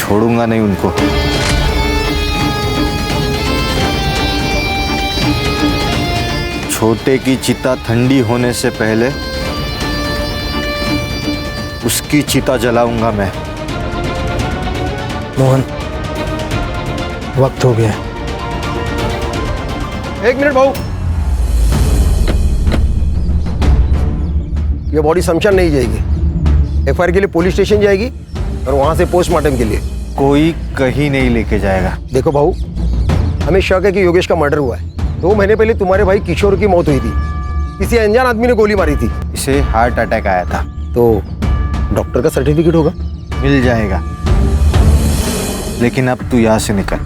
छोड़ूंगा नहीं उनको। छोटे की चिता ठंडी होने से पहले उसकी चिता जलाऊंगा मैं। मोहन, वक्त हो गया। एक मिनट भाऊ, ये बॉडी शमशान नहीं जाएगी, एफआईआर के लिए पुलिस स्टेशन जाएगी और वहां से पोस्टमार्टम के लिए। कोई कहीं नहीं लेके जाएगा। देखो भाऊ, हमें शक है कि योगेश का मर्डर हुआ है। 2 महीने पहले तुम्हारे भाई किशोर की मौत हुई थी, किसी अनजान आदमी ने गोली मारी थी। इसे हार्ट अटैक आया था। तो डॉक्टर का सर्टिफिकेट होगा? मिल जाएगा, लेकिन अब तू यहाँ से निकल।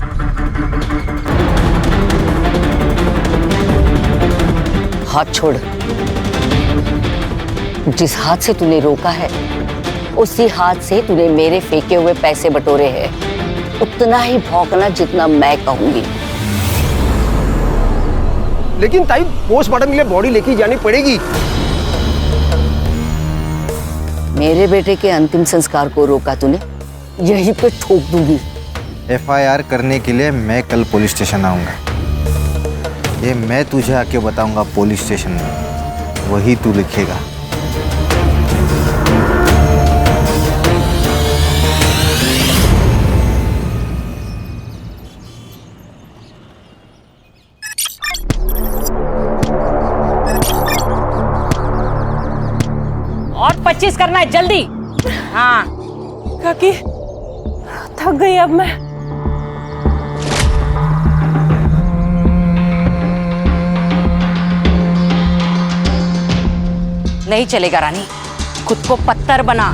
हाथ छोड़। जिस हाथ से तूने रोका है उसी हाथ से तूने मेरे फेंके हुए पैसे बटोरे हैं। उतना ही भौंकना जितना मैं कहूंगी। लेकिन ताई, पोस्टमार्टम के लिए बॉडी लेके जानी पड़ेगी। मेरे बेटे के अंतिम संस्कार को रोका तूने, यहीं पे ठोक दूंगी। एफआईआर करने के लिए मैं कल पुलिस स्टेशन आऊंगा। ये मैं तुझे आके बताऊंगा पुलिस स्टेशन में, वही तू लिखेगा। और 25 करना है, जल्दी। हाँ काकी, थक गई अब मैं। नहीं चलेगा रानी, खुद को पत्थर बना।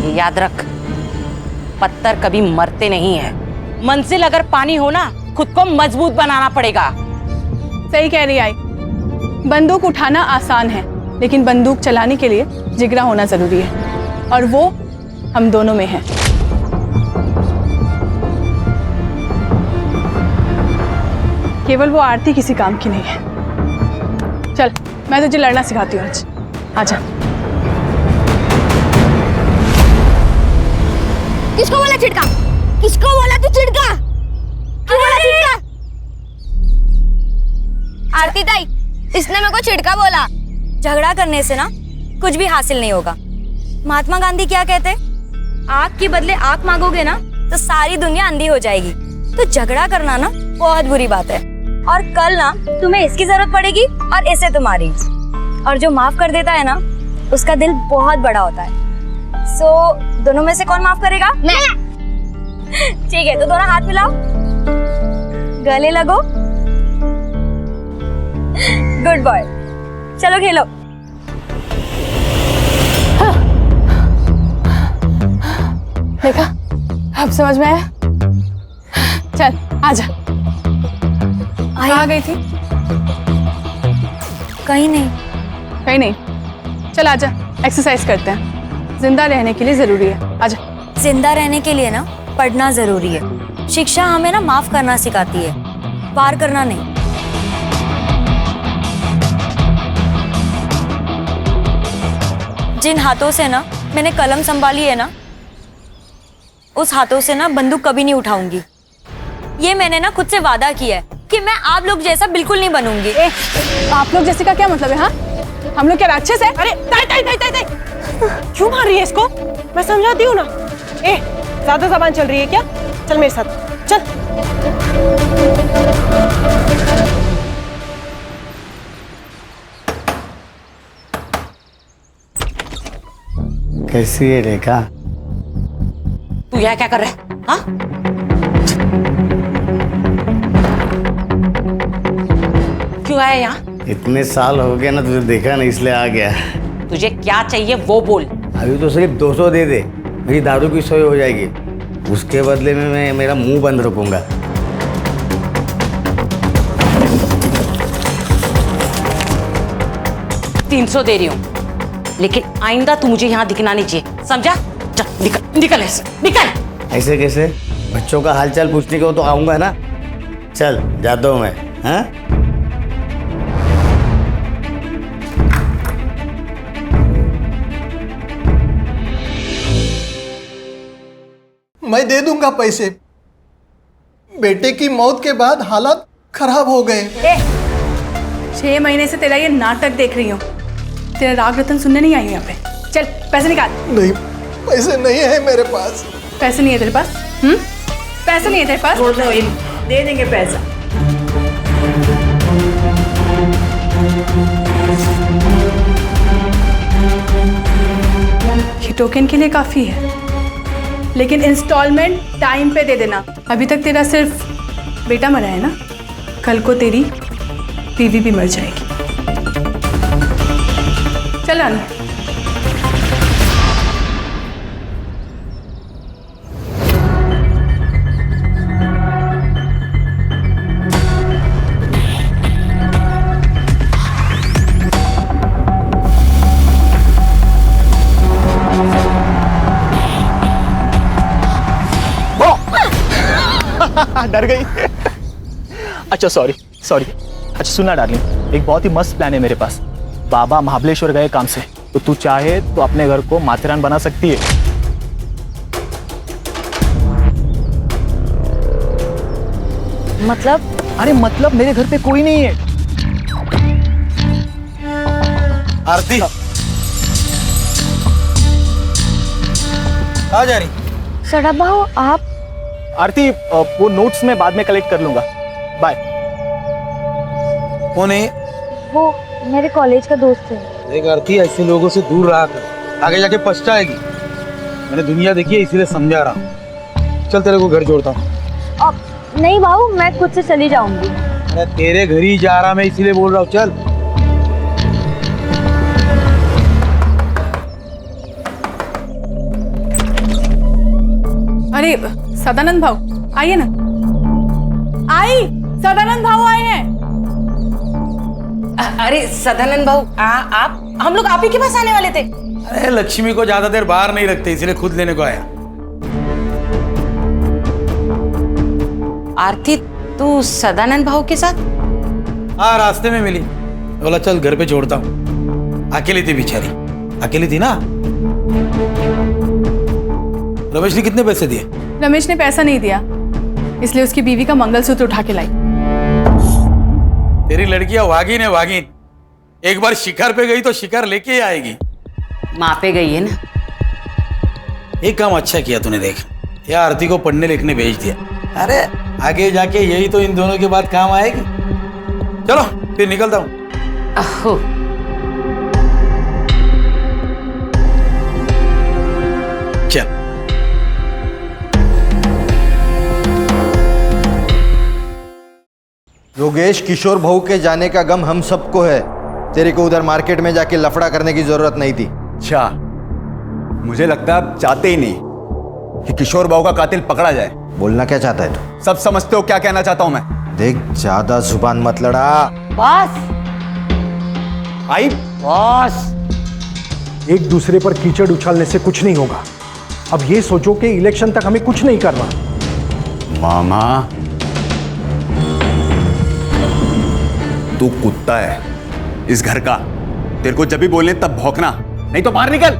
ये याद रख, पत्थर कभी मरते नहीं है। मंजिल अगर पानी हो ना, खुद को मजबूत बनाना पड़ेगा। सही कह रही आई। बंदूक उठाना आसान है, लेकिन बंदूक चलाने के लिए जिगरा होना जरूरी है, और वो हम दोनों में है। केवल वो आरती किसी काम की नहीं है। चल, मैं तुझे लड़ना सिखाती हूँ आज। आजा। किसको बोला चिड़का? किसको बोला तू चिड़का? क्यों बोला चिड़का? आरती ताई, इसने मेरे को चिड़का बोला। झगड़ा करने से ना कुछ भी हासिल नहीं होगा। महात्मा गांधी क्या कहते? आग के बदले आग मांगोगे ना तो सारी दुनिया अंधी हो जाएगी। तो झगड़ा करना ना बहुत बुरी बात है, और कल ना तुम्हें इसकी जरूरत पड़ेगी और इसे तुम्हारी। और जो माफ कर देता है ना, उसका दिल बहुत बड़ा होता है। दोनों में से कौन माफ करेगा? मैं। ठीक है, तो दोनों हाथ मिलाओ, गले लगो। गुड बॉय, चलो खेलो। देखा, अब समझ में आया। चल आजा। कहाँ गई थी? कहीं नहीं। कहीं नहीं। चल आजा, एक्सरसाइज करते हैं। जिंदा रहने के लिए जरूरी है। आजा। जिंदा रहने के लिए ना पढ़ना जरूरी है। शिक्षा हमें ना माफ करना सिखाती है, वार करना नहीं। जिन हाथों से ना मैंने कलम संभाली है ना, उस हाथों से ना बंदूक कभी नहीं उठाऊंगी। ये मैंने ना खुद से वादा किया है कि मैं आप लोग जैसा बिल्कुल नहीं बनूंगी। आप लोग जैसे का क्या मतलब है? हाँ, हम लोग क्या राक्षस है? अरे ताई ताई ताई ताई ताई, क्यों मार रही है इसको? मैं समझाती हूँ ना। ज्यादा जबान चल रही है क्या? चल मेरे साथ, चल। कैसी है रेखा? तू यहाँ क्या कर रहा है? हाँ? क्यों आया यहाँ? इतने साल हो गए ना तुझे देखा नहीं, इसलिए आ गया। तुझे क्या चाहिए वो बोल। अभी तो सिर्फ 200 दे दे, मेरी दारू की सोई हो जाएगी। उसके बदले में मैं मेरा मुंह बंद रखूंगा। 300 दे रही हूँ, लेकिन आइंदा तू मुझे यहाँ दिखना नहीं चाहिए, समझा? चल निकल, निकल ऐसे, निकल। ऐसे कैसे? बच्चों का हालचाल पूछने को तो आऊंगा ना। चल जाता हूँ मैं। हाँ, मैं दे दूंगा पैसे। बेटे की मौत के बाद हालात खराब हो गए। 6 महीने से तेरा ये नाटक देख रही हूँ। तेरा राग रतन सुनने नहीं आई हूँ यहाँ पे। चल पैसे निकाल। नहीं, पैसे नहीं है मेरे पास। पैसे नहीं है तेरे पास? पैसे नहीं है तेरे पास? दे देंगे पैसा। ये टोकन के लिए काफी है, लेकिन इंस्टॉलमेंट टाइम पे दे देना। अभी तक तेरा सिर्फ बेटा मरा है ना, कल को तेरी बीवी भी मर जाएगी। चल आना। डर गई। अच्छा सॉरी। अच्छा सुना डार्लिंग, एक बहुत ही मस्त प्लान है मेरे पास। बाबा महाबलेश्वर गए काम से, तो तू चाहे तो अपने घर को माथेरान बना सकती है। मतलब? अरे मतलब मेरे घर पे कोई नहीं है। आरती आ जा रही। सड़क भाऊ आप? आरती वो नोट्स में बाद में कलेक्ट कर लूंगा। बाय। कौन है? वो मेरे कॉलेज का दोस्त है। देख आरती, ऐसे लोगों से दूर रहा कर, आगे जाके पछताएगी। मैंने दुनिया देखी है, इसीलिए समझा रहा हूँ। चल तेरे को घर जोड़ता हूँ। अब नहीं भाऊ, मैं खुद से चली जाऊंगी। अरे तेरे घर ही जा रहा मैं, इसीलिए बोल रहा हूँ। चल। अरे सदानंद भाऊ आइए ना। सदानंद भाऊ आए हैं। अरे सदानंद भाऊ आप, हम लोग आप ही के पास आने वाले थे। अरे लक्ष्मी को ज्यादा देर बाहर नहीं रखते, इसलिए खुद लेने को आया। आरती तू सदानंद भाऊ के साथ? हाँ, रास्ते में मिली, बोला चल घर पे छोड़ता हूँ। अकेली थी बेचारी, अकेली थी ना। रमेश ने कितने पैसे दिए? रमेश ने पैसा नहीं दिया, इसलिए उसकी बीवी का मंगलसूत्र उठा के लाई। तेरी लड़कियां वागिन है, वागिन। एक बार शिकार पे गई तो शिकार लेके ही आएगी। माँ पे गई है ना। एक काम अच्छा किया तूने, देख या आरती को पढ़ने लिखने भेज दिया। अरे आगे जाके यही तो इन दोनों के बाद काम आएगी। चलो फिर निकलता हूँ। अहो चल। योगेश, किशोर भाऊ के जाने का गम हम सबको है। तेरे को उधर मार्केट में जाके लफड़ा करने की जरूरत नहीं थी। अच्छा, मुझे लगता है आप चाहते ही नहीं कि किशोर बाबू का कातिल पकड़ा जाए। बोलना क्या चाहता है तू? सब समझते हो क्या कहना चाहता हूं मैं। देख, ज्यादा जुबान मत लड़ा। बस आई बस। एक दूसरे पर कीचड़ उछालने से कुछ नहीं होगा। अब ये सोचो कि इलेक्शन तक हमें कुछ नहीं करना। मामा, तू कुत्ता है इस घर का। तेरे को जब भी बोलने तब भौंकना, नहीं तो बाहर निकल।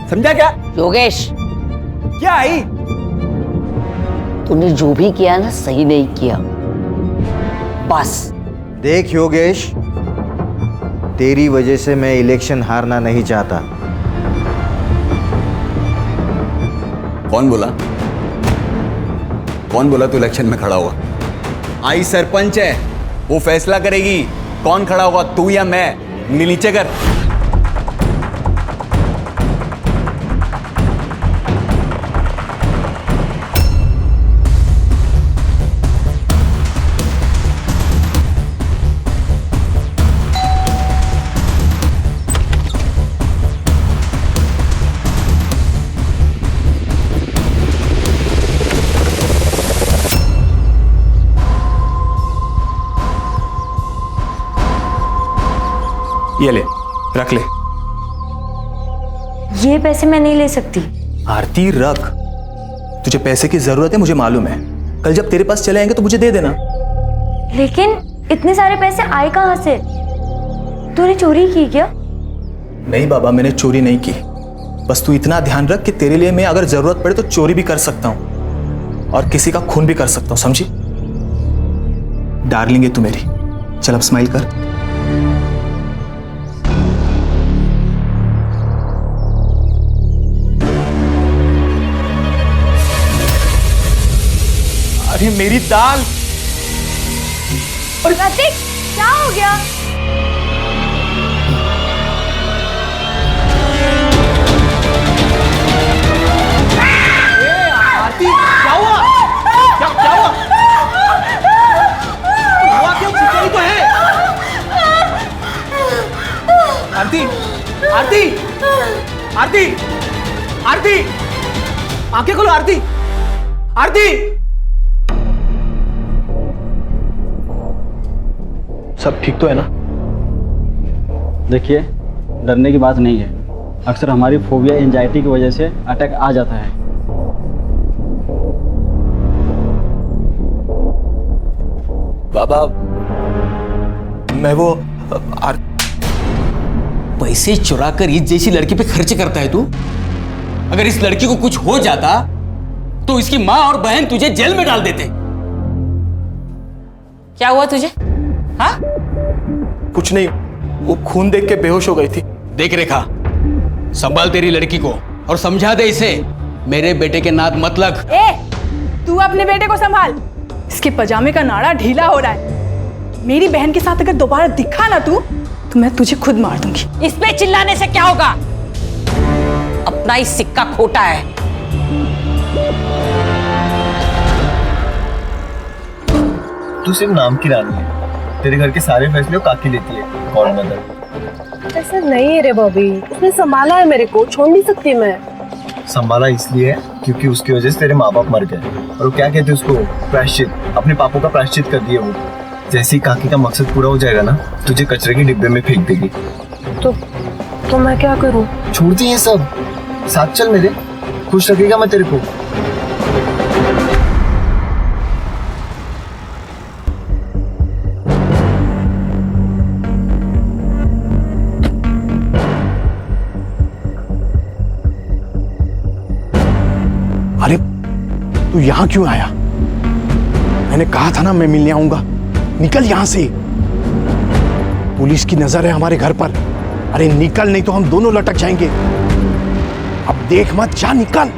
समझा क्या? योगेश, क्या आई? तूने जो भी किया ना, सही नहीं किया। बस देख योगेश, तेरी वजह से मैं इलेक्शन हारना नहीं चाहता। कौन बोला? कौन बोला तू इलेक्शन में खड़ा होगा? आई सरपंच है, वो फैसला करेगी कौन खड़ा होगा, तू या मैं। उंगली नीचे कर। ये ले, रख ले। ये पैसे मैं नहीं ले सकती। आरती रख, तुझे पैसे की जरूरत है, मुझे मालूम है। कल जब तेरे पास चले आएंगे तो मुझे दे देना। लेकिन इतने सारे पैसे आए कहाँ से? तूने चोरी की क्या? नहीं बाबा, मैंने चोरी नहीं की। बस तू इतना ध्यान रख कि तेरे लिए मैं अगर जरूरत पड़े तो चोरी भी कर सकता हूँ। और किसी का खून भी कर सकता हूं, समझी? डार्लिंग है तू मेरी। चल अब स्माइल कर। अरे मेरी दाल। प्रतीक, क्या हो गया? आरती, क्या हुआ? क्या हुआ? हुआ क्यों? खिचड़ी तो है। आरती, आरती, आरती, आरती, आंखें खोलो आरती, आरती। सब ठीक तो है ना? देखिए, डरने की बात नहीं है। अक्सर हमारी फोबिया एंजाइटी की वजह से अटैक आ जाता है। बाबा, मैं वो पैसे चुरा कर ईद जैसी लड़की पे खर्च करता है तू? अगर इस लड़की को कुछ हो जाता तो इसकी माँ और बहन तुझे जेल में डाल देते। क्या हुआ तुझे? हाँ? कुछ नहीं, वो खून देख के बेहोश हो गई थी। देख रेखा, संभाल तेरी लड़की को और समझा दे इसे मेरे बेटे के नाद मत लग। तू अपने बेटे को संभाल। इसके पजामे का नाड़ा ढीला हो रहा है। मेरी बहन के साथ अगर दोबारा दिखा ना तू, तो मैं तुझे खुद मार दूंगी। इस पे चिल्लाने से क्या होगा? अपना ही सिक्का खोटा है। तू सिर्फ नाम की रानी है। तेरे घर के सारे फैसले काकी लेती है। कौन मदर? ऐसा नहीं है रे बॉबी, उसने संभाला है मेरे को, छोड़ नहीं सकती मैं। संभाला इसलिए है क्योंकि उसकी वजह से तेरे माँ बाप मर गए। और वो क्या कहते हैं उसको, प्रायश्चित। अपने पापों का प्रायश्चित कर दिया वो। जैसे ही काकी का मकसद पूरा हो जाएगा ना, तुझे कचरे के डिब्बे में फेंक देगी। तो मैं क्या करूं? छोड़ दी ये सब, साथ चल मेरे। खुश रखेगा मैं तेरे को। अरे तू यहाँ क्यों आया? मैंने कहा था ना मैं मिलने आऊंगा। निकल यहाँ से। पुलिस की नजर है हमारे घर पर। अरे निकल, नहीं तो हम दोनों लटक जाएंगे। अब देख मत, जा निकल।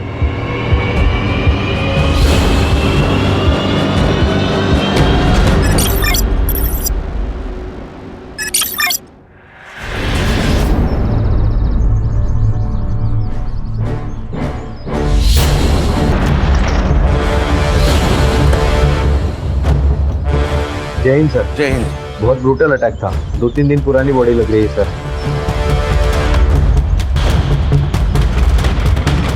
जय हिंद सर। जय हिंद। बहुत ब्रूटल अटैक था। 2-3 दिन पुरानी बॉडी लग रही है सर।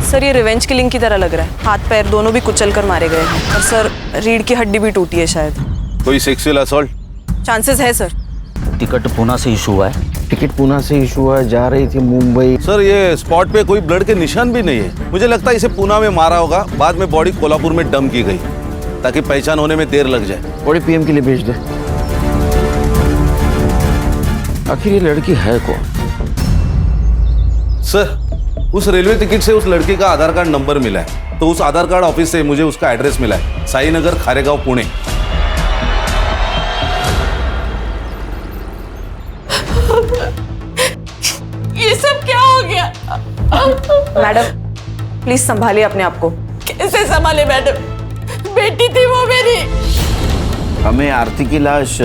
सर, ये रिवेंज किलिंग की तरह लग रहा है। हाथ पैर दोनों भी कुचल कर मारे गए हैं। और सर, रीढ़ की हड्डी भी टूटी है शायद। कोई सेक्सुअल असॉल्ट? चांसेस है सर। टिकट पूना से इशू हुआ है। टिकट पूना से इशू हुआ है, जा रही थी मुंबई। सर, ये स्पॉट पे कोई ब्लड के निशान भी नहीं है। मुझे लगता है इसे पूना में मारा होगा, बाद में बॉडी कोल्हापुर में डंप की गई ताकि पहचान होने में देर लग जाए। बॉडी पीएम के लिए भेज दे। आखिर ये लड़की है कौन? सर, उस रेलवे टिकट से उस लड़की का आधार कार्ड नंबर मिला है, तो उस आधार कार्ड ऑफिस से मुझे उसका एड्रेस मिला है, साई नगर, खारेगांव, पुणे। ये सब क्या हो गया? मैडम, प्लीज संभालिए अपने आप को। कैसे संभाले मैडम? बेटी थी वो मेरी। हमें आरती की लाश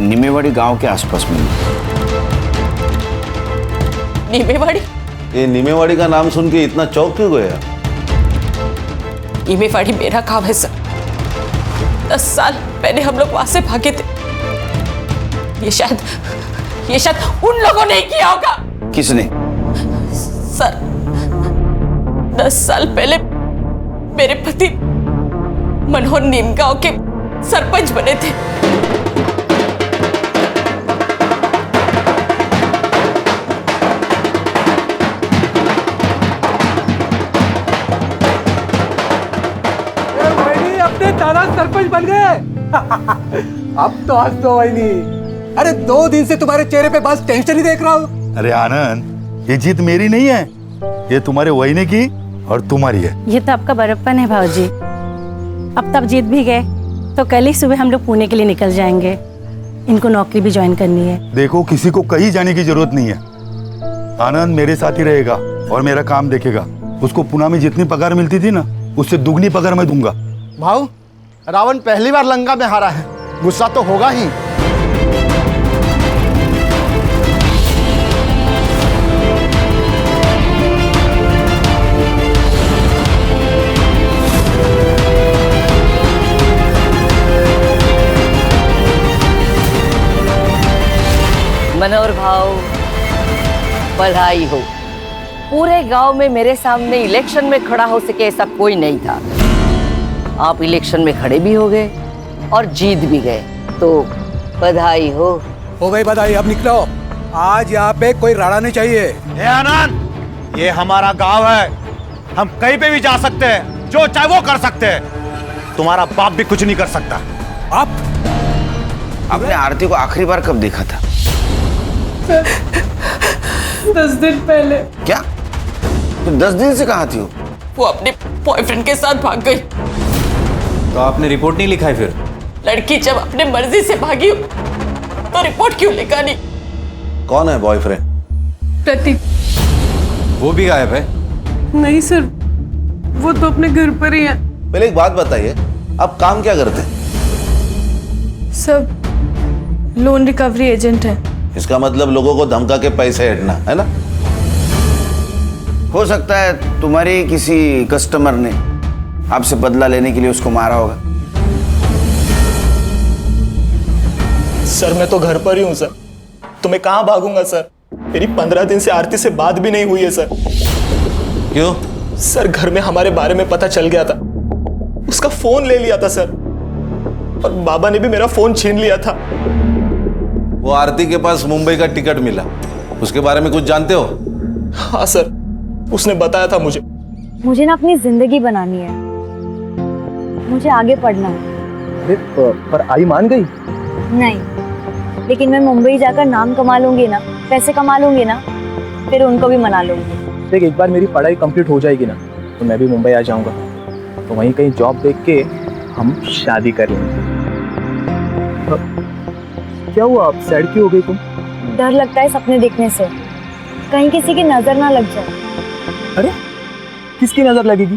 निमेवाड़ी गांव के आसपास मिली। नीमेवाड़ी? ये नीमेवाड़ी का नाम सुन के इतना चौंक क्यों गया? नीमेवाड़ी मेरा गांव है सर। 10 साल पहले हम लोग वहां से भागे थे। ये शायद उन लोगों ने किया होगा। किसने? सर, 10 साल पहले मेरे पति मनोहर नीमगांव के सरपंच बने थे। अपने दादा सरपंच बन गए। अब तो हंस दो वहीनी। अरे 2 दिन से तुम्हारे चेहरे पे बस टेंशन ही देख रहा हूँ। अरे आनंद, ये जीत मेरी नहीं है, ये तुम्हारे वहीने की और तुम्हारी है। ये तो आपका बड़प्पन है भाऊजी। अब तब जीत भी गए तो कल ही सुबह हम लोग पुणे के लिए निकल जाएंगे। इनको नौकरी भी ज्वाइन करनी है। देखो, किसी को कहीं जाने की जरूरत नहीं है। आनंद मेरे साथ ही रहेगा और मेरा काम देखेगा। उसको पुणे में जितनी पगार मिलती थी ना, उससे दुगनी पगार मैं दूंगा। भाऊ, रावण पहली बार लंका में हारा है, गुस्सा तो होगा ही। मनोहर भाव, बधाई हो। पूरे गांव में मेरे सामने इलेक्शन में खड़ा हो सके ऐसा कोई नहीं था। आप इलेक्शन में खड़े भी हो गए और जीत भी गए, तो बधाई हो गई बधाई। अब निकलो, आज यहाँ पे कोई राड़ा नहीं चाहिए। ए आनंद, ये हमारा गांव है, हम कहीं पे भी जा सकते हैं, जो चाहे वो कर सकते हैं। तुम्हारा बाप भी कुछ नहीं कर सकता। आप आपने आरती को आखिरी बार कब देखा था? 10 दिन पहले। क्या? तो 10 दिन से कहाँ थी वो अपने बॉयफ्रेंड के साथ भाग गई। तो आपने रिपोर्ट नहीं लिखा है फिर? लड़की जब अपने मर्जी से भागी तो रिपोर्ट क्यों लिखा नहीं? कौन है बॉयफ्रेंड? प्रतीक। वो भी गायब है? नहीं सर, वो तो अपने घर पर ही है। पहले एक बात बताइए, आप काम क्या करते हैं? सब लोन रिकवरी एजेंट है। इसका मतलब लोगों को धमका के पैसे हटना है ना? हो सकता है तुम्हारी किसी कस्टमर ने आपसे बदला लेने के लिए उसको मारा होगा। सर मैं तो घर पर ही हूँ सर, तो मैं कहाँ भागूंगा सर? मेरी 15 दिन से आरती से बात भी नहीं हुई है सर। क्यों? सर घर में हमारे बारे में पता चल गया था, उसका फोन ले लिया था सर, और बाबा ने भी मेरा फोन छीन लिया था। वो आरती के पास मुंबई का टिकट मिला, उसके बारे में कुछ जानते हो? हाँ सर, उसने बताया था मुझे। मुझे ना अपनी जिंदगी बनानी है, मुझे आगे पढ़ना है। पर आई मान गई? नहीं, लेकिन मैं मुंबई जाकर नाम कमा लूंगी ना, पैसे कमा लूंगी ना, फिर उनको भी मना लूंगी। देख, एक बार मेरी पढ़ाई कंप्लीट हो जाएगी ना, तो मैं भी मुंबई आ जाऊंगा, तो वहीं कहीं जॉब देख के हम शादी कर लेंगे। क्या हुआ, आप सैड क्यों हो गई तुम? डर लगता है सपने देखने से, कहीं किसी की नजर ना लग जाए। अरे किसकी नजर लगेगी?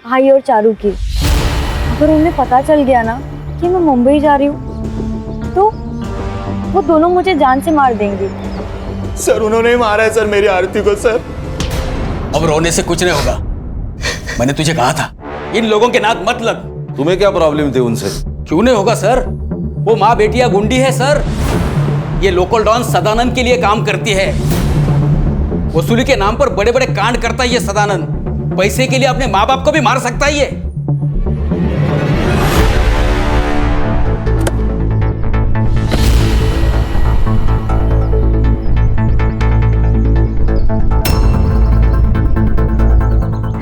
भाई और चारू की। अगर उन्हें पता चल गया ना कि मैं मुंबई जा रही हूँ, तो वो दोनों मुझे जान से मार देंगे। सर उन्होंने मारा है सर मेरी आरती को सर। अब रोने से कुछ नहीं होगा, मैंने तुझे कहा था इन लोगों के नाक मत लग। तुम्हें क्या प्रॉब्लम थी उनसे? क्यों नहीं होगा सर, वो माँ बेटिया गुंडी है सर। ये लोकल डॉन सदानंद के लिए काम करती है, वसूली के नाम पर बड़े बड़े कांड करता है ये सदानंद। पैसे के लिए अपने माँ बाप को भी मार सकता है ये।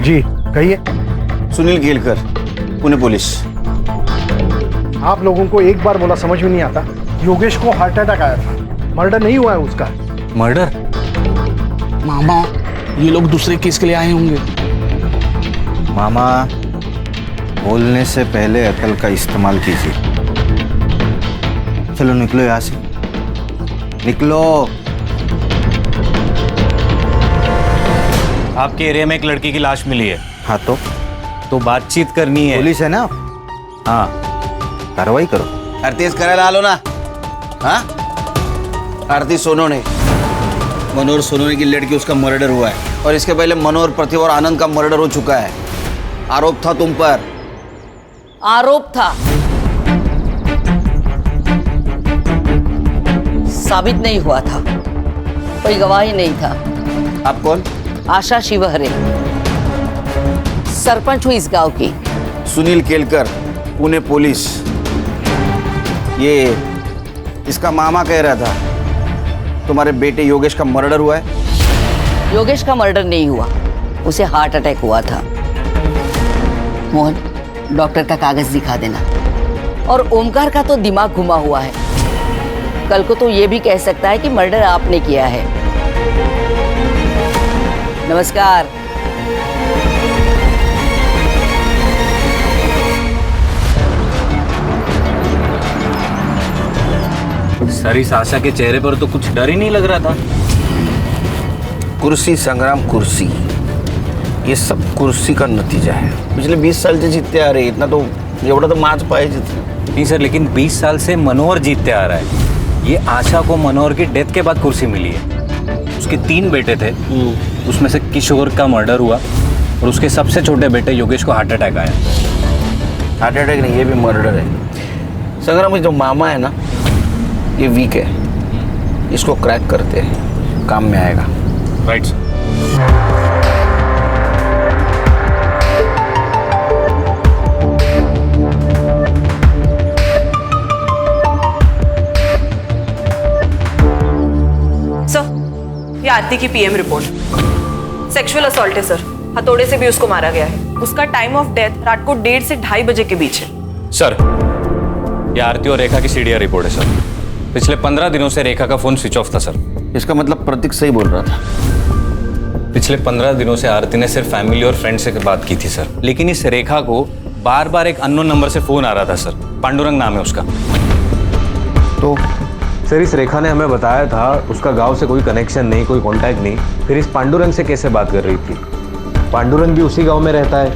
जी कहिए। सुनील केलकर, पुणे पुलिस। आप लोगों को एक बार बोला समझ में नहीं आता? योगेश को हार्ट अटैक आया था, मर्डर नहीं हुआ है उसका। मर्डर? मामा, ये लोग दूसरे केस के लिए आए होंगे। मामा, बोलने से पहले अकल का इस्तेमाल कीजिए। चलो निकलो यहाँ से, निकलो। आपके एरिया में एक लड़की की लाश मिली है। हाँ तो बातचीत करनी है। पुलिस है ना? हाँ, कार्रवाई करो। आरती करा लो ना। हाँ, आरती सोनोने, मनोहर सोनोने की लड़की, उसका मर्डर हुआ है, और इसके पहले मनोहर, प्रतिभा और आनंद का मर्डर हो चुका है। आरोप था तुम पर। आरोप था, साबित नहीं हुआ था, कोई गवाही नहीं था। आप कौन? आशा शिवहरे, सरपंच हुई इस गांव की। सुनील केलकर, पुणे पुलिस। ये इसका मामा कह रहा था तुम्हारे बेटे योगेश का मर्डर हुआ है। योगेश का मर्डर नहीं हुआ, उसे हार्ट अटैक हुआ था। मोहन, डॉक्टर का कागज दिखा देना। और ओमकार का तो दिमाग घुमा हुआ है, कल को तो ये भी कह सकता है कि मर्डर आपने किया है। नमस्कार। सर इस आशा के चेहरे पर तो कुछ डर ही नहीं लग रहा था। कुर्सी संग्राम, कुर्सी, ये सब कुर्सी का नतीजा है। पिछले 20 साल से जीतते आ रहे, इतना तो एवढा तो माच पाहिजे। नहीं सर, लेकिन 20 साल से मनोहर जीतते आ रहा है। ये आशा को मनोहर की डेथ के बाद कुर्सी मिली है। उसके 3 बेटे थे, उसमें से किशोर का मर्डर हुआ और उसके सबसे छोटे बेटे योगेश को हार्ट अटैक आया। हार्ट अटैक नहीं, ये भी मर्डर है। संग्राम में जो मामा है ना, ये वीक है, इसको क्रैक करते हैं, काम में आएगा। Right sir. ये आरती की पीएम रिपोर्ट। सेक्सुअल असॉल्ट है सर, हथौड़े से भी उसको मारा गया है। उसका टाइम ऑफ डेथ रात को 1:30 से 2:30 बजे के बीच है। सर ये आरती और रेखा की सीडीआर रिपोर्ट है सर। पिछले 15 दिनों से रेखा का फोन स्विच ऑफ था सर। इसका मतलब प्रतीक सही बोल रहा था। पिछले 15 दिनों से आरती ने सिर्फ फैमिली और फ्रेंड से बात की थी सर, लेकिन इस रेखा को बार बार एक अननोन नंबर से फोन आ रहा था सर। पांडुरंग नाम है उसका। तो सर इस रेखा ने हमें बताया था उसका गांव से कोई कनेक्शन नहीं, कोई कांटेक्ट नहीं। फिर इस पांडुरंग से कैसे बात कर रही थी? पांडुरंग भी उसी गांव में रहता है।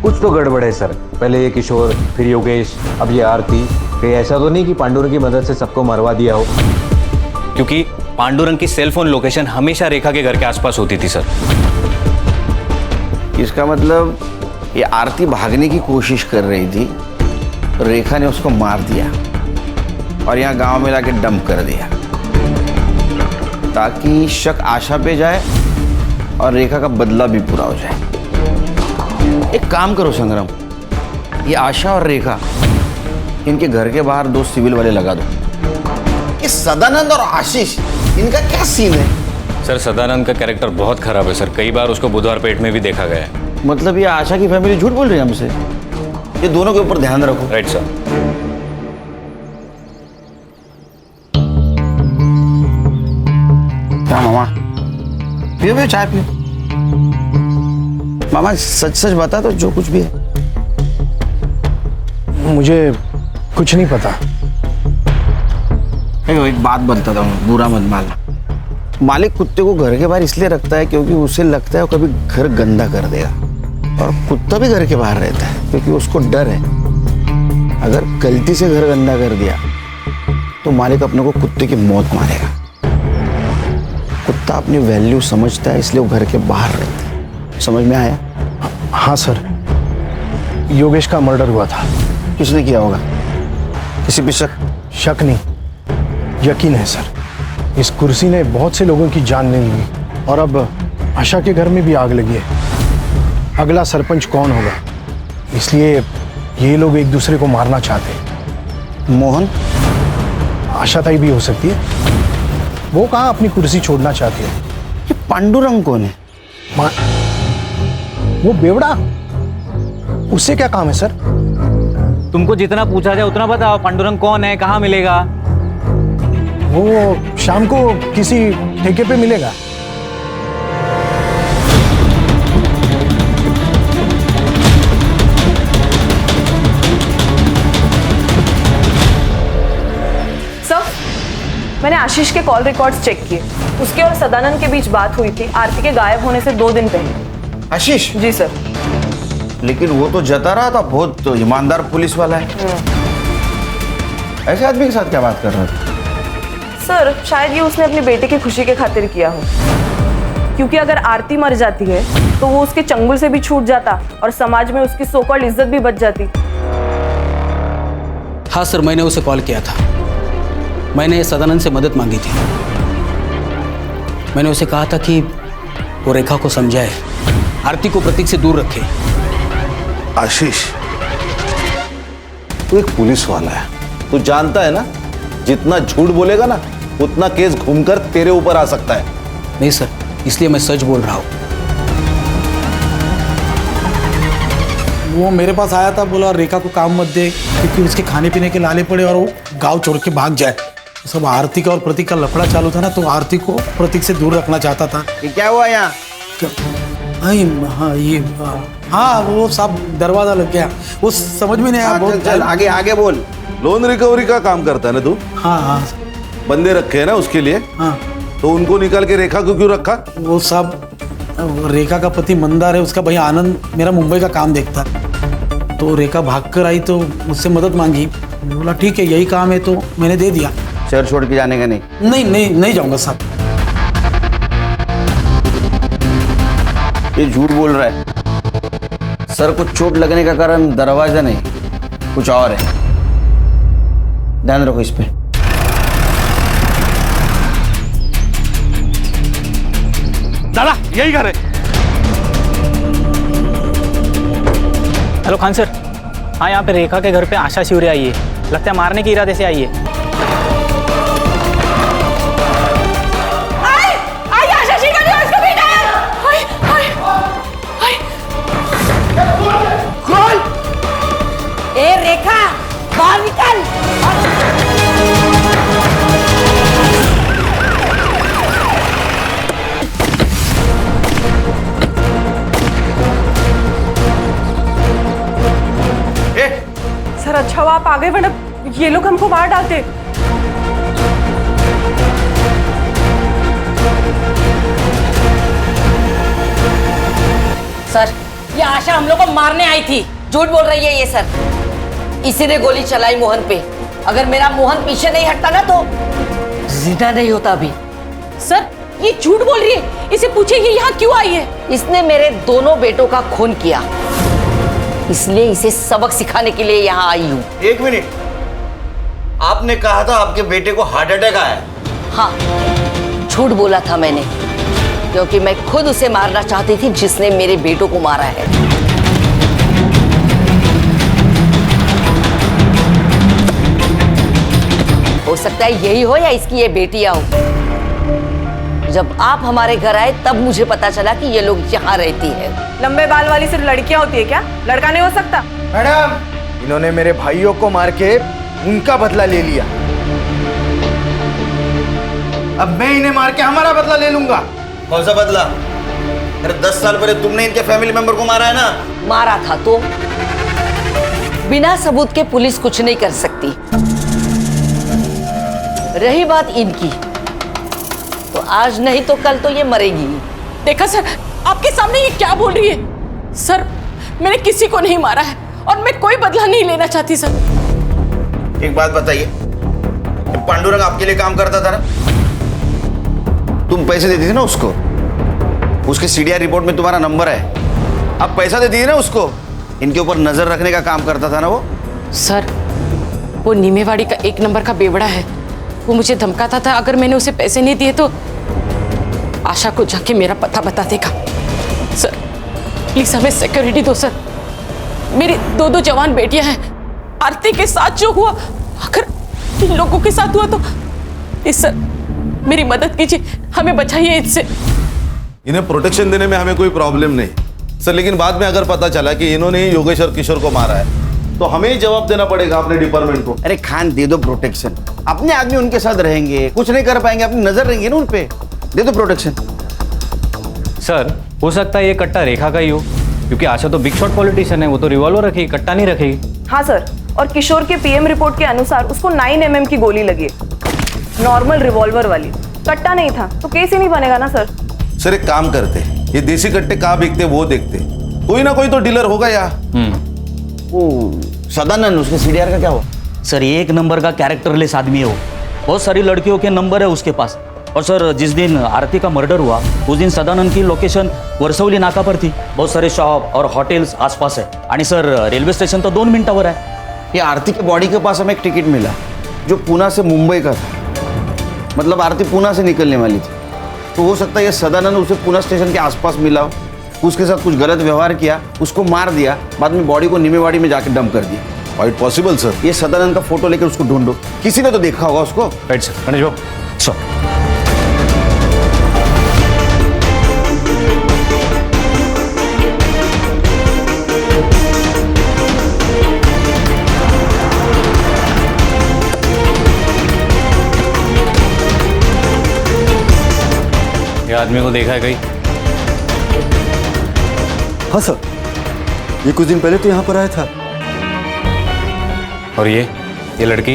कुछ तो गड़बड़ है सर। पहले ये किशोर, फिर योगेश, अब ये आरती। कहीं ऐसा तो नहीं कि पांडुरंग की मदद से सबको मरवा दिया हो? क्योंकि पांडुरंग की सेल फोन लोकेशन हमेशा रेखा के घर के आसपास होती थी सर। इसका मतलब ये आरती भागने की कोशिश कर रही थी, रेखा ने उसको मार दिया और यहाँ गांव में लाके डंप कर दिया ताकि शक आशा पे जाए और रेखा का बदला भी पूरा हो जाए। एक काम करो संग्राम, ये आशा और रेखा, इनके घर के बाहर 2 सिविल वाले लगा दो। ये सदानंद और आशीष, इनका क्या सीन है? सर सदानंद का कैरेक्टर बहुत खराब है सर। कई बार उसको बुधवार पेट में भी देखा गया है। मतलब ये आशा की फैमिली झूठ बोल रही है हमसे? ये दोनों के ऊपर ध्यान रखो। Right sir. क्या मामा, पियो चाय पियो। मामा सच सच बता दो, जो कुछ भी है। मुझे कुछ नहीं पता। एक बात बताता हूँ, बुरा मत मानना। मालिक कुत्ते को घर के बाहर इसलिए रखता है क्योंकि उसे लगता है वो कभी घर गंदा कर देगा, और कुत्ता भी घर के बाहर रहता है क्योंकि उसको डर है अगर गलती से घर गंदा कर दिया तो मालिक अपने को कुत्ते की मौत मारेगा। कुत्ता अपनी वैल्यू समझता है, इसलिए वो घर के बाहर रहता है। समझ में आया? हाँ सर, योगेश का मर्डर हुआ था। किसने किया होगा? किसी पे शक? शक नहीं, यकीन है सर। इस कुर्सी ने बहुत से लोगों की जान ले ली और अब आशा के घर में भी आग लगी है। अगला सरपंच कौन होगा, इसलिए ये लोग एक दूसरे को मारना चाहते हैं। मोहन? आशा ताई भी हो सकती है। वो कहाँ अपनी कुर्सी छोड़ना चाहती है। ये पांडुरंग कौन है? वो बेवड़ा, उससे क्या काम है सर? तुमको जितना पूछा जाए उतना बताओ। पांडुरंग कौन है, कहाँ मिलेगा? वो शाम को किसी ठेके पे मिलेगा। सर, मैंने आशीष के कॉल रिकॉर्ड्स चेक किए। उसके और सदानंद के बीच बात हुई थी आरती के गायब होने से 2 दिन पहले। आशीष? जी सर। लेकिन वो तो जता रहा था, बहुत ईमानदार पुलिस वाला है। ऐसे आदमी के साथ क्या बात कर रहा था? सर शायद ये उसने अपने बेटे की खुशी के खातिर किया हो, क्योंकि अगर आरती मर जाती है तो वो उसके चंगुल से भी छूट जाता और समाज में उसकी सो कॉल्ड इज्जत भी बच जाती। हाँ सर, मैंने उसे कॉल किया था। मैंने सदानंद से मदद मांगी थी। मैंने उसे कहा था कि वो रेखा को समझाए, आरती को प्रतीक से दूर रखे। आशीष, तू एक पुलिस वाला है, तू जानता है ना जितना झूठ बोलेगा ना उतना केस घूमकर तेरे ऊपर आ सकता है। नहीं सर, इसलिए मैं सच बोल रहा हूँ। वो मेरे पास आया था, बोला रेखा को काम मत दे क्योंकि उसके खाने पीने के लाले पड़े और वो गांव छोड़ के भाग जाए। सब आरती का और प्रतीक का लफड़ा चालू था ना, तो आरती को प्रतीक से दूर रखना चाहता था। ये क्या हुआ यहाँ? हाँ वो सब दरवाजा लग गया, वो समझ में नहीं आया। बहुत चल आगे आगे बोल, लोन रिकवरी का काम करता है ना तू? हाँ हाँ बंदे रखे हैं ना उसके लिए? हाँ। तो उनको निकाल के रेखा को क्यों रखा? वो साहब रेखा का पति मंदार है, उसका भैया आनंद मेरा मुंबई का काम देखता है। तो रेखा भागकर आई तो मुझसे मदद मांगी, बोला ठीक है यही काम है, तो मैंने दे दिया। शहर छोड़ के जाने का नहीं? नहीं जाऊंगा साहब। ये झूठ बोल रहा है। सर को चोट लगने का कारण दरवाजा नहीं, कुछ और है। ध्यान रखो इस पे। दादा यही घर है। हेलो खान सर, हाँ यहाँ पे रेखा के घर पे आशा शिवरे आई है, लगता है मारने के इरादे से आई है। ए रेखा बाहर निकल। सर अच्छा हुआ आप आ गए, वरना ये लोग हमको मार डालते। सर ये आशा हम लोग को मारने आई थी। झूठ बोल रही है ये सर। इसी ने गोली चलाई मोहन पे। अगर मेरा मोहन पीछे नहीं हटता ना तो जिंदा नहीं होता अभी। सर ये झूठ बोल रही है, इसे पूछिए ये यहाँ क्यों आई है। इसने मेरे दोनों बेटों का खून किया, इसलिए इसे सबक सिखाने के लिए यहाँ आई हूँ। एक मिनट, आपने कहा था आपके बेटे को हार्ट अटैक आया? हाँ झूठ बोला था मैंने, क्योंकि मैं खुद उसे मारना चाहती थी जिसने मेरे बेटों को मारा है। हो सकता है यही हो या इसकी ये बेटियां हो। जब आप हमारे घर आए तब मुझे पता चला कि ये लोग यहाँ रहती है। लंबे बाल वाली सिर्फ लड़कियां होती है क्या? लड़का नहीं हो सकता? मैडम, इन्होंने मेरे भाइयों को मार के उनका बदला ले लिया, अब मैं इन्हें मार के हमारा बदला ले लूंगा। कौन सा बदला? अरे 10 साल पहले तुमने इनके फैमिली मेंबर को मारा है ना? मारा था तो बिना सबूत के पुलिस कुछ नहीं कर सकती। रही बात इनकी, तो आज नहीं तो कल तो ये मरेगी। देखा सर, आपके सामने ये क्या बोल रही है। सर मैंने किसी को नहीं मारा है और मैं कोई बदला नहीं लेना चाहती सर। एक बात बताइए, पांडुरंग आपके लिए काम करता था ना? तुम पैसे देती थी ना उसको? उसके सीडीआर रिपोर्ट में तुम्हारा नंबर है। आप पैसा देती थी ना उसको? इनके ऊपर नजर रखने का काम करता था ना वो? सर वो नीमेवाड़ी का 1 नंबर का बेवड़ा है। वो मुझे धमकाता था अगर मैंने उसे पैसे नहीं दिए तो आशा को जाके मेरा पता बता देगा। सर प्लीज हमें सिक्योरिटी दो सर। मेरी 2 जवान बेटियां हैं। आरती के साथ जो हुआ अगर इन लोगों के साथ हुआ तो प्लीज सर मेरी मदद कीजिए, हमें बचाइए इससे। इन्हें प्रोटेक्शन देने में हमें कोई प्रॉब्लम नहीं सर, लेकिन बाद में अगर पता चला कि इन्होंने ही योगेश और किशोर को मारा है तो हमें ही जवाब देना पड़ेगा अपने डिपार्टमेंट को। अरे खान दे दो प्रोटेक्शन, अपने आदमी उनके साथ रहेंगे, कुछ नहीं कर पाएंगे, अपनी नजर रहेंगे ना उन पे। दे दो प्रोटेक्शन। सर हो सकता है ये कट्टा रेखा का ही हो, क्योंकि आशा तो बिग शॉट पॉलिटिशियन है, वो तो रिवॉल्वर रखेगी, कट्टा नहीं रखेगी। हाँ सर, और किशोर के पीएम रिपोर्ट के अनुसार उसको 9 mm की गोली लगी है, नॉर्मल रिवॉल्वर वाली, कट्टा नहीं था, तो केस ही नहीं बनेगा ना सर। सर एक काम करते, ये देसी कट्टे कहाँ बिकते वो देखते, कोई ना कोई तो डीलर होगा यहाँ। वो सदानंद, उसके सीडीआर का क्या हुआ? सर 1 नंबर का कैरेक्टरलेस आदमी है वो, बहुत सारी लड़कियों के नंबर है उसके पास। और सर जिस दिन आरती का मर्डर हुआ उस दिन सदानंद की लोकेशन वरसवली नाका पर थी, बहुत सारे शॉप और हॉटेल्स आसपास है, आणि सर रेलवे स्टेशन तो 2 मिनटावर है। ये आरती के बॉडी के पास हमें एक टिकट मिला जो पूना से मुंबई का था, मतलब आरती पूना से निकलने वाली थी। तो हो सकता है ये सदानंद उसे पूना स्टेशन के आसपास मिला हो, उसके साथ कुछ गलत व्यवहार किया, उसको मार दिया, बाद में बॉडी को नीमेवाड़ी में जाकर डंप कर दिया। Quite possible sir. ये सदानंद का फोटो लेकर उसको ढूंढो, किसी ने तो देखा होगा उसको। राइट सर, गणेश बाबू सर। ये आदमी को देखा है कहीं? हाँ सर, ये कुछ दिन पहले तो यहाँ पर आया था। और ये ये लड़की?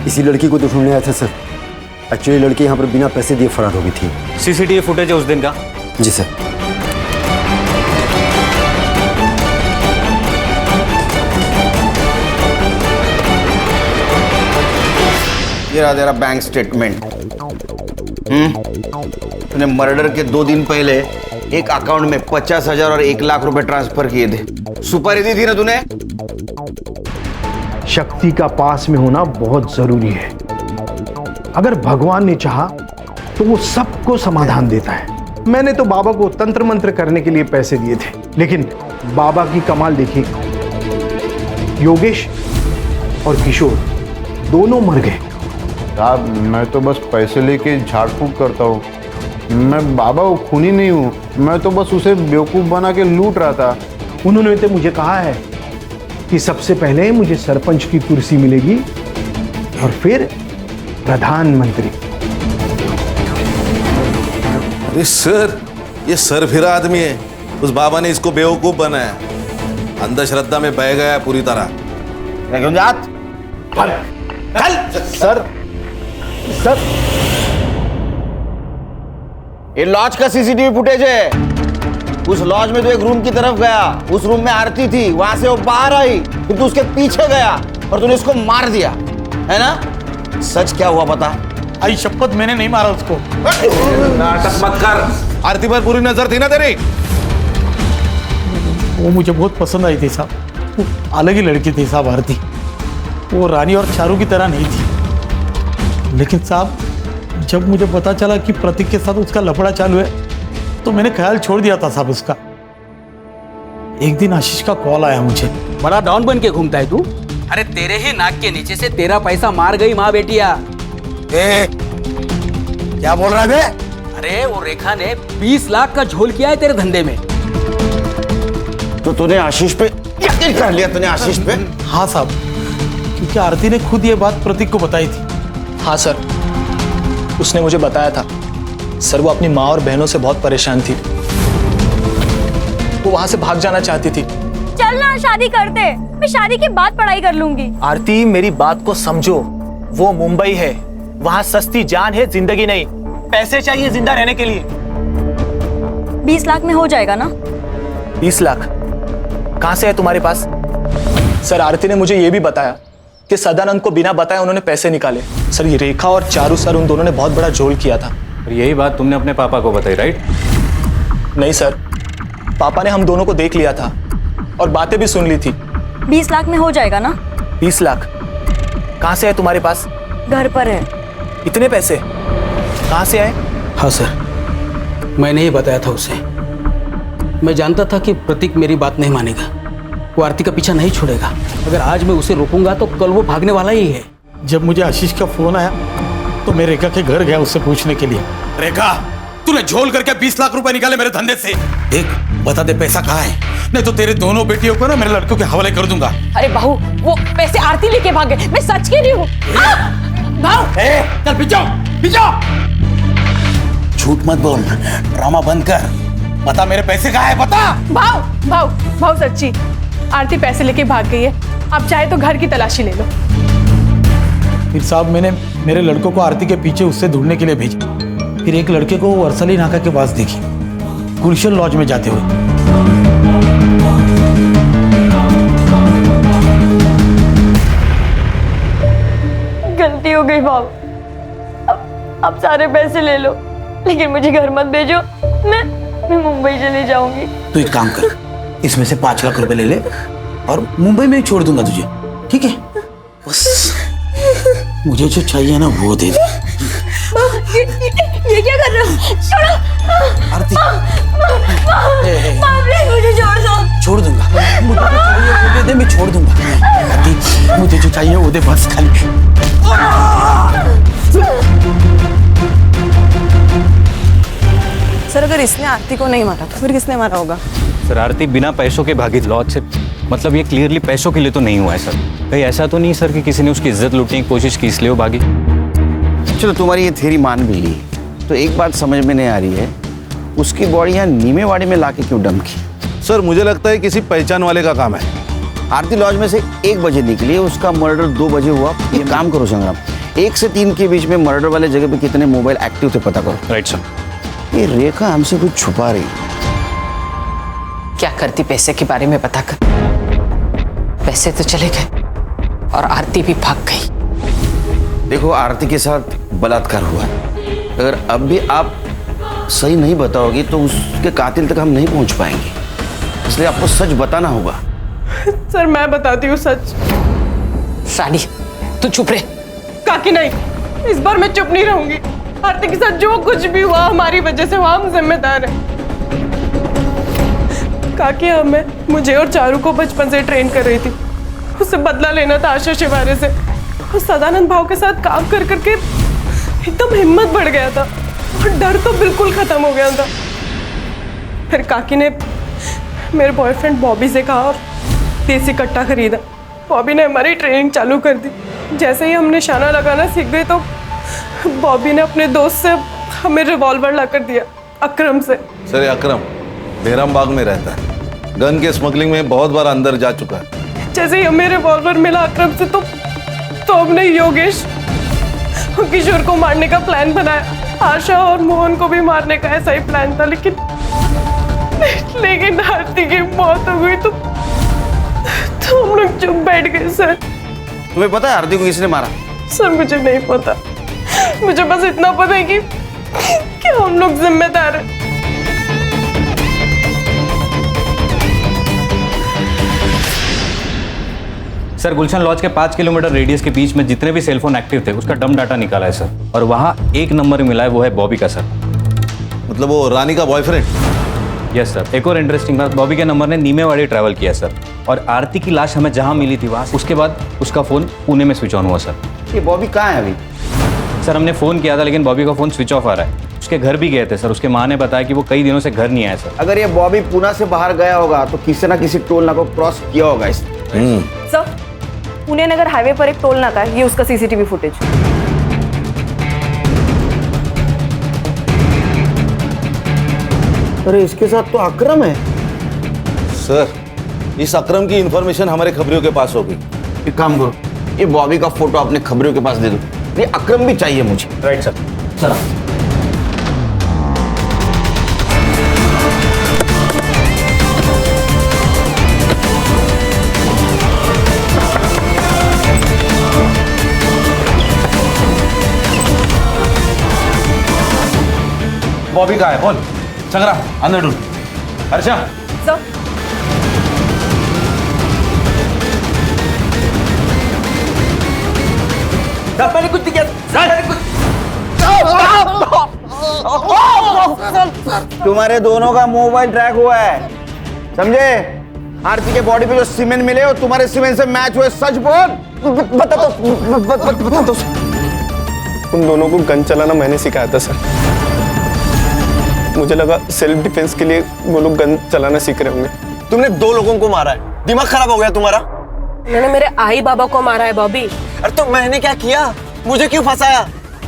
इसी लड़की को तो ढूंढने आया था सर। एक्चुअली लड़की यहाँ पर बिना पैसे दिए फरार हो गई थी। सीसीटीवी फुटेज है उस दिन का? जी सर। ये रहा तेरा बैंक स्टेटमेंट। तूने मर्डर के 2 दिन पहले एक अकाउंट में 50,000 और 1 लाख रुपए ट्रांसफर किए थे। सुपारी दी थी ना तूने? शक्ति का पास में होना बहुत जरूरी है। अगर भगवान ने चाहा तो वो सबको समाधान देता है। मैंने तो बाबा को तंत्र मंत्र करने के लिए पैसे दिए थे, लेकिन बाबा की कमाल देखिए, योगेश और किशोर दोनों मर गए। साहब मैं तो बस पैसे लेके झाड़ फूक करता हूँ, मैं बाबा को खूनी नहीं हूँ, मैं तो बस उसे बेवकूफ़ बना के लूट रहा था। उन्होंने तो मुझे कहा है कि सबसे पहले मुझे सरपंच की कुर्सी मिलेगी और फिर प्रधानमंत्री। अरे सर, ये सर फिरा आदमी है। उस बाबा ने इसको बेवकूफ बनाया, अंधश्रद्धा में बह गया पूरी तरह। सर सर, ये लॉज का सीसीटीवी फुटेज है। उस लॉज में तो एक रूम की तरफ गया, उस रूम में आरती थी, वहां से वो बाहर आई, फिर तू उसके पीछे गया और तूने उसको मार दिया, है ना? सच क्या हुआ बता? आई शपथ, मैंने नहीं मारा उसको। नाटक मत कर। आरती पर पूरी नजर थी ना तेरी? वो मुझे बहुत पसंद आई थी साहब, वो अलग ही लड़की थी साहब आरती। वो रानी और चारू की तरह नहीं थी। लेकिन साहब जब मुझे पता चला कि प्रतीक के साथ उसका लफड़ा चालू है तो मैंने ख्याल छोड़ दिया था साहब उसका। एक दिन आशीष का कॉल आया मुझे। बड़ा डॉन बन के घूमता है तू? अरे तेरे ही नाक के नीचे से तेरा पैसा मार गई माँ बेटिया। क्या बोल रहा है बे? अरे वो रेखा ने 20 लाख का झोल किया है तेरे धंधे में। तो तूने आशीष पे यकीन कर लिया? तूने आशीष पे? हाँ साहब, क्योंकि आरती ने खुद ये बात प्रतीक को बताई थी। हाँ सर, उसने मुझे बताया था। सर वो अपनी माँ और बहनों से बहुत परेशान थी, वो वहां से भाग जाना चाहती थी। चल ना शादी करते, मैं शादी के बाद पढ़ाई कर लूंगी। आरती मेरी बात को समझो, वो मुंबई है, वहां सस्ती जान है, जिंदगी नहीं। पैसे चाहिए जिंदा रहने के लिए। 20 लाख में हो जाएगा ना? 20 लाख कहां से है तुम्हारे पास? सर आरती ने मुझे यह भी बताया कि सदानंद को बिना बताए उन्होंने पैसे निकाले। सर ये रेखा और चारू सर, उन दोनों ने बहुत बड़ा झोल किया था। और यही बात तुमने अपने पापा को बताई, राइट? नहीं सर, पापा ने हम दोनों को देख लिया था और बातें भी सुन ली थी। 20 लाख में हो जाएगा ना? 20 लाख कहां से है तुम्हारे पास? घर पर है। इतने पैसे कहां से आए? हाँ सर, मैंने ही बताया था उसे। मैं जानता था कि प्रतीक मेरी बात नहीं मानेगा, वो आरती का पीछा नहीं छोड़ेगा। अगर आज मैं उसे रोकूंगा तो कल वो भागने वाला ही है। जब मुझे आशीष का फोन आया तो मैं रेखा के घर गया उससे पूछने के लिए। रेखा, तूने झोल करके 20 लाख रुपए निकाले मेरे धंधे से। देख, बता दे पैसा कहाँ है, नहीं तो तेरे दोनों बेटियों को ना मेरे लड़कों के हवाले कर दूंगा। अरे बहू, वो पैसे आरती लेके भागे, मैं सच कह रही हूँ। चल पीछो। झूठ मत बोल, ड्रामा बंद कर। बता मेरे पैसे कहाँ है, बता। भाव सच्ची, आरती पैसे लेके भाग गई है। आप चाहे तो घर की तलाशी ले लो। फिर साहब मैंने मेरे लड़कों को आरती के पीछे उससे ढूंढने के लिए भेजा। फिर एक लड़के को वर्सली नाका के पास देखी, गुलशन लॉज में जाते हुए। गलती हो गई भाव, अब सारे पैसे ले लो, लेकिन मुझे घर मत भेजो। मैं मुंबई चली जाऊंगी। तो एक काम कर, इसमें से 5 लाख रुपए ले ले और मुंबई में ही छोड़ दूंगा तुझे, ठीक है? बस मुझे जो चाहिए ना वो दे दे। ये क्या कर रहे हो? छोड़ो आरती। प्लीज मुझे छोड़ दो। छोड़ दूंगा, मुझे जो चाहिए वो दे दे, मैं छोड़ दूंगा। आरती, मुझे जो चाहिए वो दे बस खाली। सर अगर इसने आरती को नहीं मारा तो फिर किसने मारा होगा? सर आरती बिना पैसों के भागी लॉज से, मतलब ये क्लियरली पैसों के लिए तो नहीं हुआ है सर। कहीं ऐसा तो नहीं सर कि किसी ने उसकी इज्जत लूटने की कोशिश की इसलिए वो भागी? चलो तुम्हारी ये थ्योरी मान भी ली, तो एक बात समझ में नहीं आ रही है, उसकी बॉडी यहाँ नीमेवाड़ी में लाके क्यों डंप की? सर मुझे लगता है किसी पहचान वाले का काम है। आरती लॉज में से 1 बजे निकली, उसका मर्डर 2 बजे हुआ। ये काम करो संग्राम, 1 से 3 के बीच में मर्डर वाले जगह पे कितने मोबाइल एक्टिव थे पता करो। Right sir. ये रेखा हमसे कुछ छुपा रही। क्या करती पैसे के बारे में पता कर। पैसे तो चले गए और आरती भी भाग गई। देखो आरती के साथ बलात्कार हुआ, अगर अब भी आप सही नहीं बताओगी तो उसके कातिल तक हम नहीं पहुंच पाएंगे, इसलिए आपको सच बताना होगा। सर मैं बताती हूँ सच। रानी तू चुप रहे। काकी नहीं, इस बार मैं चुप नहीं रहूंगी। आरती के साथ जो कुछ भी हुआ हमारी वजह से हुआ, हम जिम्मेदार हैं। काकी हमें, मुझे और चारू को बचपन से ट्रेन कर रही थी, उससे बदला लेना था आशा शिवारे से। और सदानंद भाव के साथ काम कर करके एकदम हिम्मत बढ़ गया था और डर तो बिल्कुल खत्म हो गया था। फिर काकी ने मेरे बॉयफ्रेंड बॉबी से कहा और देसी कट्टा खरीदा। बॉबी ने हमारी ट्रेनिंग चालू कर दी। जैसे ही हम निशाना लगाना सीख गए तो बॉबी ने अपने दोस्त से हमें रिवॉल्वर ला कर दिया, अकरम से। सर अकरम बेरम बाग में रहता है, गन के स्मगलिंग में बहुत बार अंदर जा चुका है। जैसे ही हमें रिवॉल्वर मिला अकरम से तो हमने योगेश और किशोर को मारने का प्लान बनाया। आशा और मोहन को भी मारने का ऐसा ही प्लान था, लेकिन आरती की मौत हो गई तो हम लोग चुप बैठ गए। सर तुम्हें पता है आरती को किसने मारा? सर मुझे नहीं पता, मुझे बस इतना पता है कि हम लोग जिम्मेदार हैं। सर गुलशन लॉज के 5 किलोमीटर रेडियस के बीच में जितने भी सेलफोन एक्टिव थे उसका डम डाटा निकाला है सर, और वहाँ 1 नंबर मिला है, वो है बॉबी का सर। मतलब वो रानी का बॉयफ्रेंड? Yes sir. एक और इंटरेस्टिंग बात, बॉबी के नंबर ने नीमेवाड़ी ट्रैवल किया सर, और आरती की लाश हमें जहाँ मिली थी वहाँ उसके बाद उसका फ़ोन पुणे में स्विच ऑन हुआ सर। ये बॉबी कहाँ है अभी? सर हमने फ़ोन किया था लेकिन बॉबी का फ़ोन स्विच ऑफ आ रहा है। उसके घर भी गए थे सर, उसके माँ ने बताया कि वो कई दिनों से घर नहीं आया सर। अगर ये बॉबी पुणे से बाहर गया होगा तो किसी ना किसी टोल नाका को क्रॉस किया होगा इसने। सर पुणे नगर हाईवे पर एक टोल नाका है, ये उसका सीसीटीवी फुटेज। अरे इसके साथ तो अकरम है। सर इस अकरम की इंफॉर्मेशन हमारे खबरियों के पास होगी। एक काम करो, ये बॉबी का फोटो अपने खबरियों के पास दे दो, ये अकरम भी चाहिए मुझे। Right sir. चलो बॉबी कहाँ है बोल। संग्रा अंदर ढूंढ। हर्षा सर मैंने कुछ नहीं किया। तुम्हारे दोनों का मोबाइल ट्रैक हुआ है, समझे? आरती के बॉडी पे जो सीमेंट मिले और तुम्हारे सीमेंट से मैच हुए, सच बोल। बता दो। उन दोनों को गन चलाना मैंने सिखाया था सर। मुझे लगा सेल्फ डिफेंस के लिए वो लोग गन चलाना सीख रहे होंगे। तुमने 2 लोगों को मारा है, दिमाग खराब हो गया तुम्हारा? मैंने मेरे आई बाबा को मारा है बॉबी। अरे तो मैंने क्या किया? मुझे क्यों फंसाया?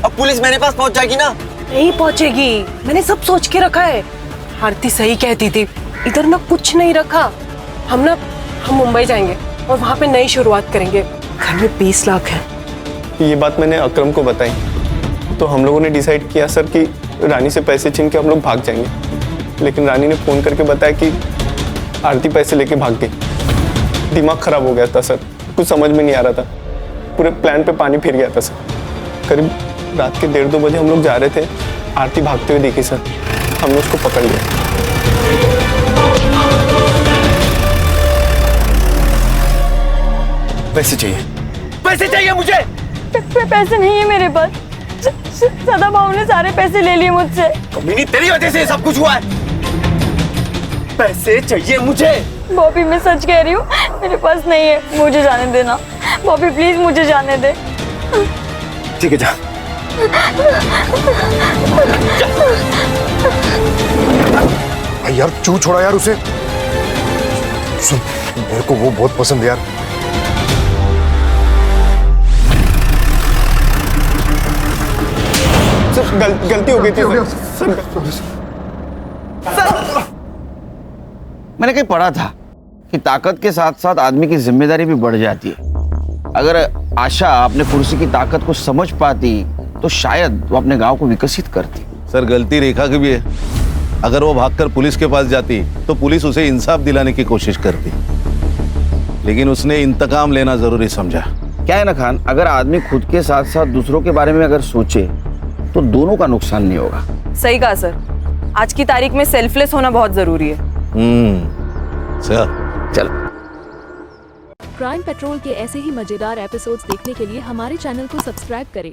अब पुलिस मेरे पास पहुंच जाएगी ना? नहीं पहुंचेगी, मैंने सब सोच के रखा है। आरती सही कहती थी, इधर ना कुछ नहीं रखा। हम मुंबई जाएंगे और वहाँ पे नई शुरुआत करेंगे। घर में 20 लाख है। ये बात मैंने अकरम को बताई तो हम लोगों ने डिसाइड किया सर कि रानी से पैसे छीन के हम लोग भाग जाएंगे, लेकिन रानी ने फ़ोन करके बताया कि आरती पैसे लेके भाग गई। दिमाग खराब हो गया था सर, कुछ समझ में नहीं आ रहा था, पूरे प्लान पे पानी फिर गया था सर। करीब रात के 1:30-2 बजे हम लोग जा रहे थे, आरती भागते हुए दिखी सर, हमने उसको पकड़ लिया। पैसे चाहिए, पैसे चाहिए मुझे। पैसे नहीं है मेरे पास, सदा भाव ने सारे पैसे ले लिए मुझसे। कमीनी तेरी वजह से सब कुछ हुआ है। पैसे चाहिए मुझे। बॉबी मैं सच कह रही हूँ, मेरे पास नहीं है, मुझे जाने देना। बॉबी प्लीज मुझे जाने दे। ठीक है जा। भाई यार क्यों छोड़ा यार उसे? सुन मेरे को वो बहुत पसंद है यार। गलती हो गई थी मैंने कहीं पढ़ा था कि ताकत के साथ साथ आदमी की जिम्मेदारी भी बढ़ जाती है। अगर आशा अपने कुर्सी की ताकत को समझ पाती तो शायद वो अपने गांव को विकसित करती। सर गलती रेखा की भी है। अगर वो भागकर पुलिस के पास जाती तो पुलिस उसे इंसाफ दिलाने की कोशिश करती, लेकिन उसने इंतकाम लेना जरूरी समझा। क्या है ना खान, अगर आदमी खुद के साथ साथ दूसरों के बारे में अगर सोचे तो दोनों का नुकसान नहीं होगा। सही कहा सर, आज की तारीख में सेल्फलेस होना बहुत जरूरी है। सर चल। क्राइम पेट्रोल के ऐसे ही मजेदार एपिसोड्स देखने के लिए हमारे चैनल को सब्सक्राइब करें